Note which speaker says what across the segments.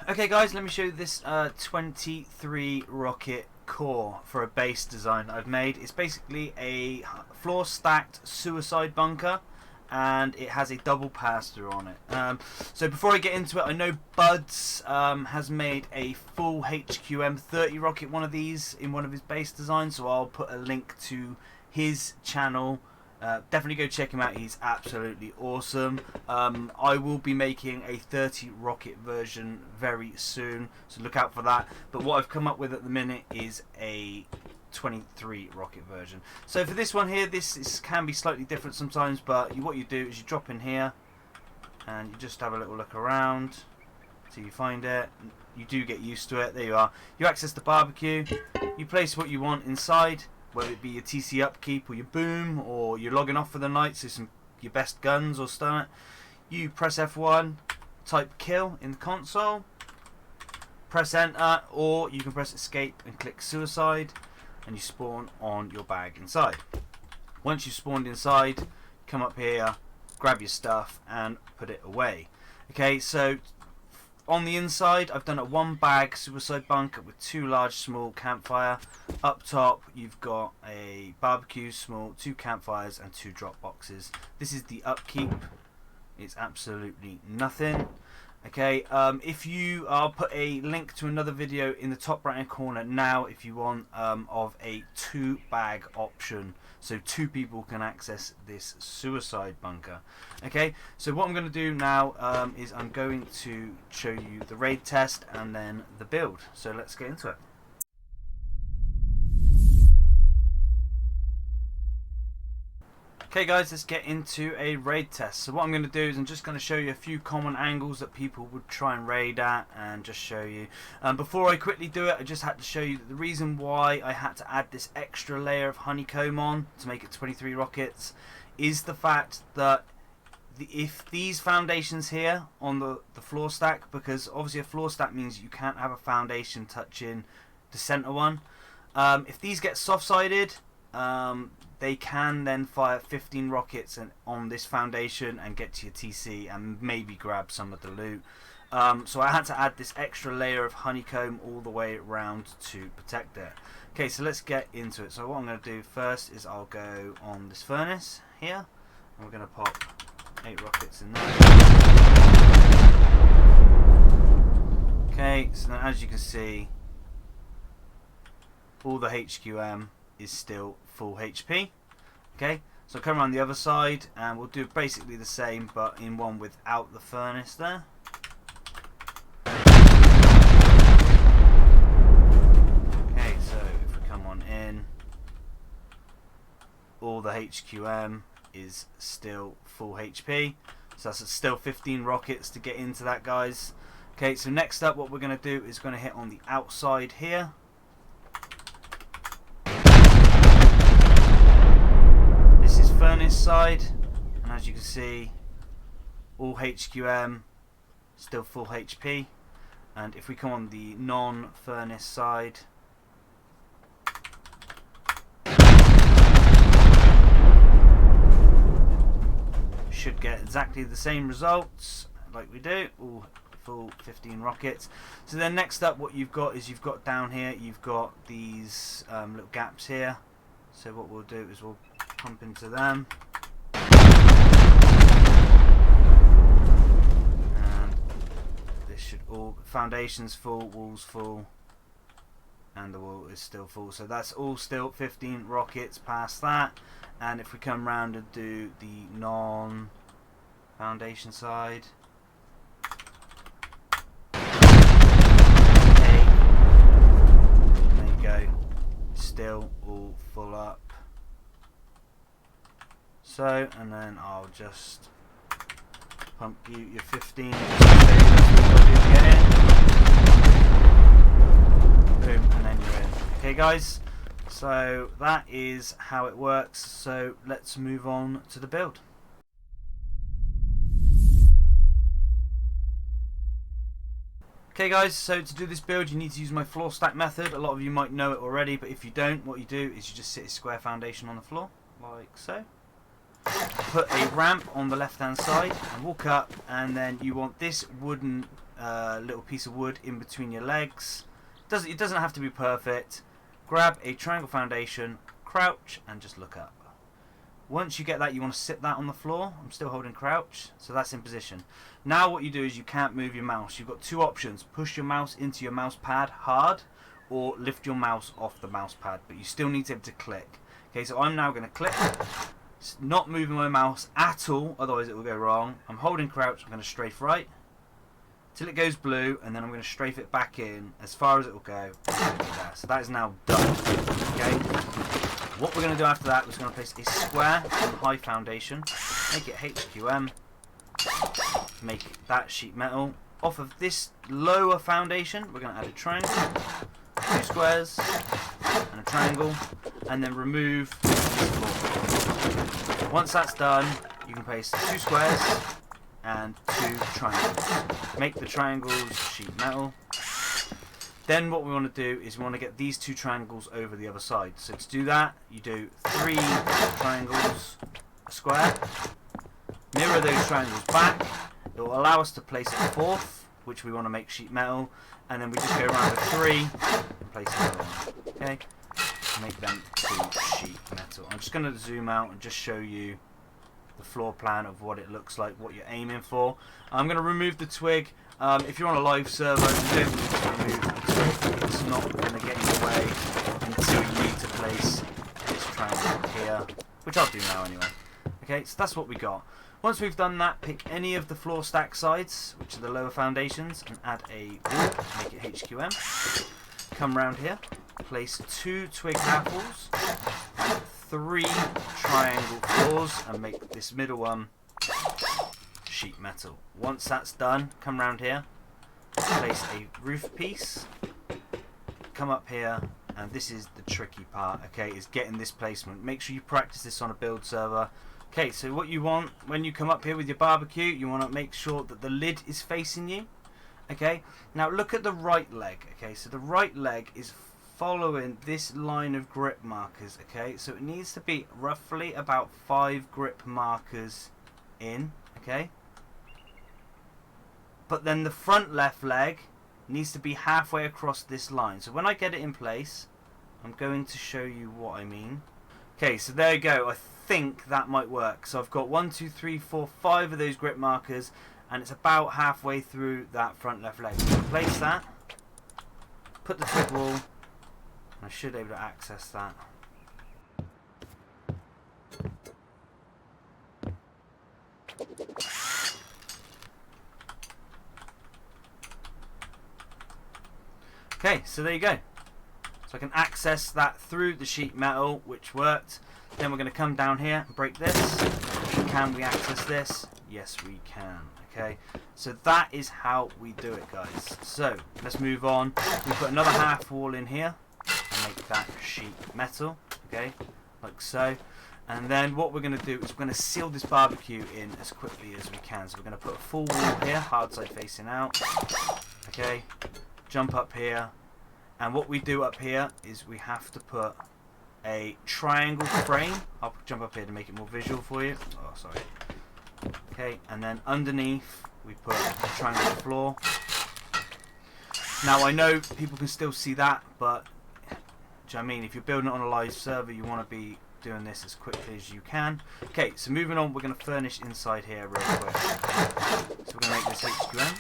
Speaker 1: Okay guys, let me show you this 23 rocket core for a base design I've made. It's basically a floor stacked suicide bunker and it has a double pass through on it. So before I get into it, I know Buds has made a full HQM 30 rocket one of these in one of his base designs, so I'll put a link to his channel. Definitely go check him out, he's absolutely awesome. I will be making a 30 rocket version very soon, so look out for that. But what I've come up with at the minute is a 23 rocket version. So for this one here, this can be slightly different sometimes, but what you do is you drop in here and you just have a little look around till you find it. You do get used to it. There you are. You access the barbecue, you place what you want inside, whether it be your TC upkeep or your boom or you're logging off for the night, so your best guns or stuff. You press F1, type kill in the console, press enter, or you can press escape and click suicide, and you spawn on your bag inside. Once you've spawned inside, come up here, grab your stuff and put it away. Okay, so on the inside I've done a one bag suicide bunker with two large small campfire. Up top you've got a barbecue, small, two campfires and two drop boxes. This is the upkeep. It's absolutely nothing. Okay, I'll put a link to another video in the top right hand corner now if you want, of a two bag option, so two people can access this suicide bunker. Okay, so what I'm going to do now is I'm going to show you the raid test and then the build, so let's get into it. Okay guys, let's get into a raid test. So what I'm going to do is I'm just going to show you a few common angles that people would try and raid at, and just show you. Before I quickly do it, I just had to show you that the reason why I had to add this extra layer of honeycomb on to make it 23 rockets is the fact that if these foundations here on the floor stack, because obviously a floor stack means you can't have a foundation touching the center one. If these get soft-sided, they can then fire 15 rockets on this foundation and get to your TC and maybe grab some of the loot. So I had to add this extra layer of honeycomb all the way around to protect it. Okay, so let's get into it. So what I'm going to do first is I'll go on this furnace here and we're going to pop 8 rockets in there. Okay, so then as you can see, all the HQM is still full HP. Okay, so come around the other side and we'll do basically the same but in one without the furnace there. Okay, so if we come on in, all the HQM is still full HP, so that's still 15 rockets to get into that, guys. Okay, so next up what we're going to do is going to hit on the outside here. Furnace side, and as you can see, all HQM still full HP. And if we come on the non-furnace side, should get exactly the same results like we do, all full 15 rockets. So then next up what you've got is you've got down here, you've got these little gaps here. So what we'll do is we'll pump into them, and this should all, foundations full, walls full, and the wall is still full, so that's all still 15 rockets past that. And if we come round and do the non-foundation side, okay, there you go, still all full up. So, and then I'll just pump you your 15 just to get in. Boom, and then you're in. Okay guys, so that is how it works. So let's move on to the build. Okay guys, so to do this build you need to use my floor stack method. A lot of you might know it already, but if you don't, what you do is you just sit a square foundation on the floor, like so. Put a ramp on the left hand side and walk up, and then you want this wooden little piece of wood in between your legs. It doesn't have to be perfect. Grab a triangle foundation, crouch, and just look up. Once you get that, you want to sit that on the floor. I'm still holding crouch, so that's in position. Now what you do is you can't move your mouse. You've got two options. Push your mouse into your mouse pad hard, or lift your mouse off the mouse pad, but you still need to be able to click. Okay, so I'm now going to click. It's not moving my mouse at all, otherwise it will go wrong. I'm holding crouch, I'm going to strafe right till it goes blue, and then I'm going to strafe it back in as far as it will go. So that is now done. Okay. What we're going to do after that is we're going to place a square on high foundation, make it HQM, make that sheet metal. Off of this lower foundation, we're going to add a triangle, two squares, and a triangle, and then remove this floor. Once that's done, you can place two squares and two triangles. Make the triangles sheet metal. Then what we want to do is we want to get these two triangles over the other side. So to do that, you do 3 triangles, a square, mirror those triangles back. It will allow us to place a fourth, which we want to make sheet metal, and then we just go around with 3 and place another one. Okay, make them 2 sheet metal. I'm just going to zoom out and just show you the floor plan of what it looks like, what you're aiming for. I'm going to remove the twig. If you're on a live server, you don't need to remove the twig. It's not going to get in the way until you need to place this triangle here, which I'll do now anyway. Okay, so that's what we got. Once we've done that, pick any of the floor stack sides, which are the lower foundations, and add a wall, make it HQM. Come round here, place 2 twig handfuls, 3 triangle floors, and make this middle one sheet metal. Once that's done, come round here, place a roof piece, come up here, and this is the tricky part, okay, is getting this placement. Make sure you practice this on a build server. Okay, so what you want when you come up here with your barbecue, you want to make sure that the lid is facing you. Okay, now look at the right leg. Okay, so the right leg is following this line of grip markers. Okay, so it needs to be roughly about 5 grip markers in. Okay, but then the front left leg needs to be halfway across this line. So when I get it in place, I'm going to show you what I mean. Okay, so there you go. I think that might work. So I've got 1, 2, 3, 4, 5 of those grip markers, and it's about halfway through that front left leg. So place that, put the twig wall, and I should be able to access that. Okay, so there you go. So I can access that through the sheet metal, which worked. Then we're going to come down here and break this. Can we access this? Yes, we can. Okay, so that is how we do it, guys. So let's move on. We put another half wall in here and make that sheet metal. Okay, like so. And then what we're going to do is we're going to seal this barbecue in as quickly as we can. So we're going to put a full wall here, hard side facing out. Okay, jump up here. And what we do up here is we have to put a triangle frame. I'll jump up here to make it more visual for you. Oh, sorry. Okay, and then underneath we put a triangle floor. Now I know people can still see that, but do you know what I mean? If you're building it on a live server, you want to be doing this as quickly as you can. Okay, so moving on, we're going to furnish inside here real quick. So we're going to make this HQM.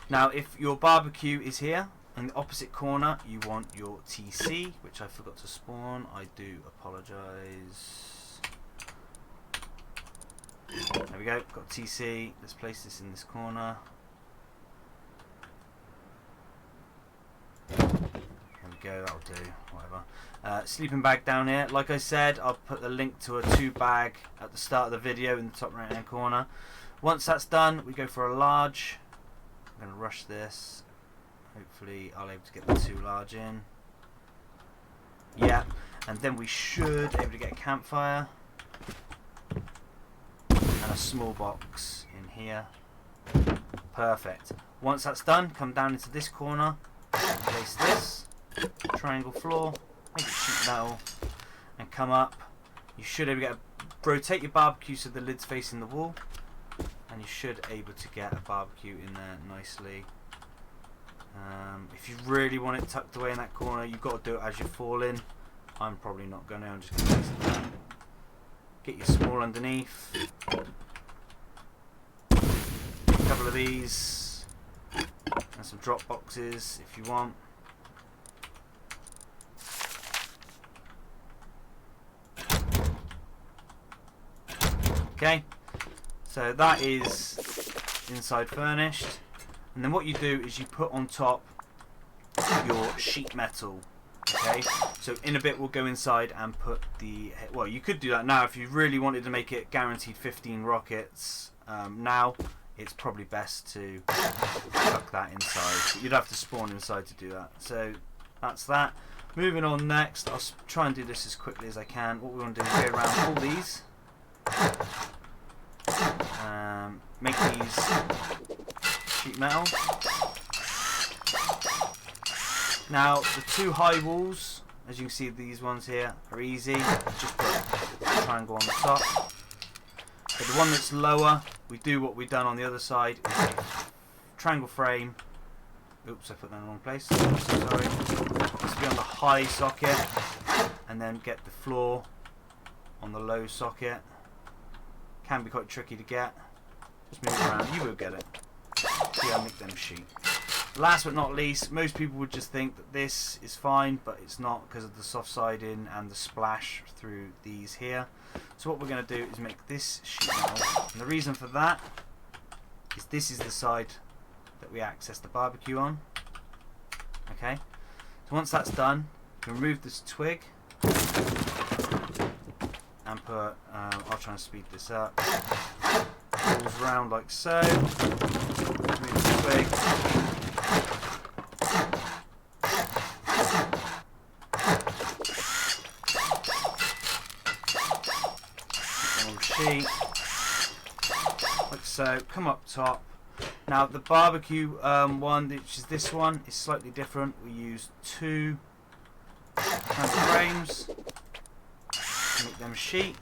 Speaker 1: Now if your barbecue is here, in the opposite corner you want your TC, which I forgot to spawn. I do apologise. There we go, got TC. Let's place this in this corner. There we go, that'll do, whatever. Sleeping bag down here. Like I said, I'll put the link to a 2 bag at the start of the video in the top right hand corner. Once that's done, we go for a large. I'm going to rush this. Hopefully I'll be able to get the 2 large in. Yeah, and then we should be able to get a campfire and a small box in here. Perfect. Once that's done, come down into this corner and place this triangle floor, make it sheet metal, and come up. You should be able to rotate your barbecue so the lid's facing the wall, and and you should able to get a barbecue in there nicely. If you really want it tucked away in that corner, you've got to do it as you're falling. I'm probably not going to. I'm just going to place it there. Get your small underneath. A couple of these and some drop boxes if you want. Okay, so that is inside furnished, and then what you do is you put on top your sheet metal. Okay, so in a bit we'll go inside and put the, well, you could do that now if you really wanted to make it guaranteed 15 rockets. Now it's probably best to tuck that inside, but you'd have to spawn inside to do that. So that's that. Moving on next, I'll try and do this as quickly as I can. What we want to do is go around all these. Make these sheet metal. Now the two high walls, as you can see, these ones here are easy. Just put a triangle on the top. But the one that's lower, we do what we've done on the other side. Is a triangle frame. Oops, I put that in the wrong place. Sorry. It has to be on the high socket, and then get the floor on the low socket. Can be quite tricky to get. Just move around, you will get it. See, I'll make them sheet. Last but not least, most people would just think that this is fine, but it's not because of the soft siding and the splash through these here. So what we're going to do is make this sheet metal, and the reason for that is this is the side that we access the barbecue on. Okay, so once that's done, you can remove this twig and put, I'll try and speed this up, rolls around like so, remove the twig, on the sheet, like so, come up top. Now the barbecue one, which is this one, is slightly different. We use two candle frames, make them sheet,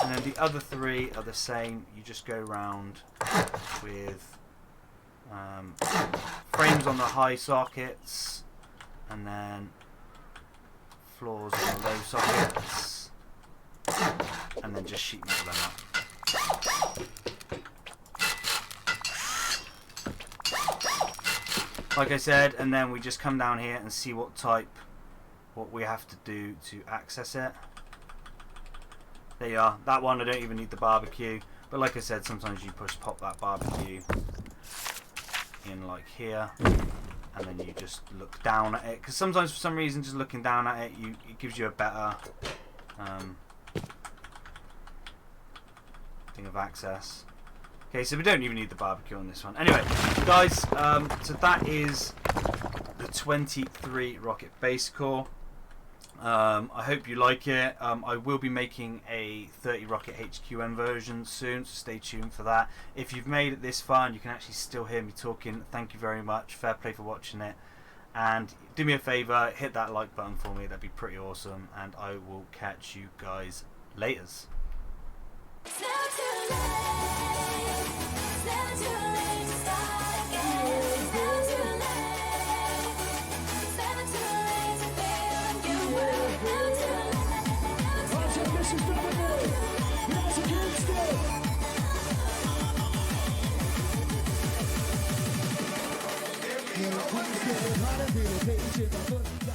Speaker 1: and then the other three are the same. You just go round with frames on the high sockets, and then floors on the low sockets, and then just sheet metal them up. Like I said, and then we just come down here and see what we have to do to access it. There you are. That one I don't even need the barbecue, but like I said, sometimes you pop that barbecue in like here, and then you just look down at it, because sometimes for some reason just looking down at it, it gives you a better thing of access. Okay, so we don't even need the barbecue on this one. Anyway, guys, so that is the 23 rocket base core. I hope you like it. I will be making a 30 rocket HQN version soon, so stay tuned for that. If you've made it this far and you can actually still hear me talking, thank you very much. Fair play for watching it. And do me a favour, hit that like button for me. That'd be pretty awesome. And I will catch you guys laters.
Speaker 2: Yeah,